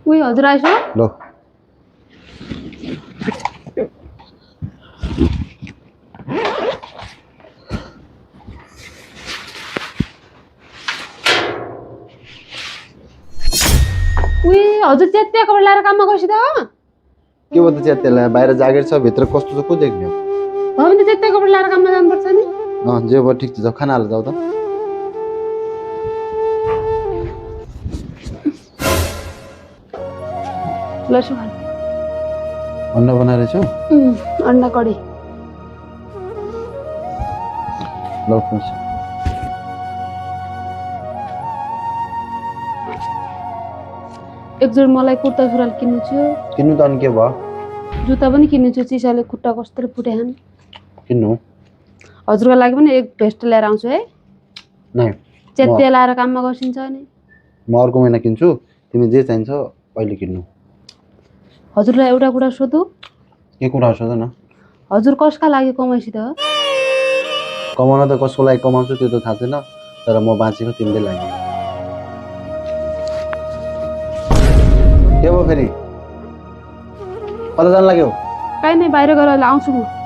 उही हजुर आइसो ल उही हजुर त्यहाँ कपडा लाएर काममा गएछ त के भयो त च्यातेलाई बाहिर जागिर छ भित्र कस्तो छ को देख्ने हो हो भने त त्यहाँ कपडा लाएर काममा जानुपर्छ नि जे भयो ठिक छ जाऊ खाना हालेर जाऊ त लसु खान अन्डा बनाएर छौ अन्डा कडी ल खुस एक जोड मलाई कुर्ता सुरुवाल किन्नु छु किन्नु त अनि के भयो जुत्ता पनि किन्नु छु चिसाले खुट्टा कस्तो फुटेछन् किन्नु हजुरको लागि पनि एक भेस्ट लिएर आउँछु है नै चेत्ते लाएर काममा गर्छिन्छ नि म अर्को महिना किन्छु तिमी जे चाहिन्छ अहिले किन्नु हजुरलाई एउटा कुरा सोधु के कुरा सोध न हजुर कसका लागि कमाइसी त कमाउन त कसको लागि कमाउँछु त्यो त थाहा छैन तर म बाँचेको तिमीले लागि के भयो फेरि कता जान लाग्यो काहीँ नै बाहिर गएर आउँछु म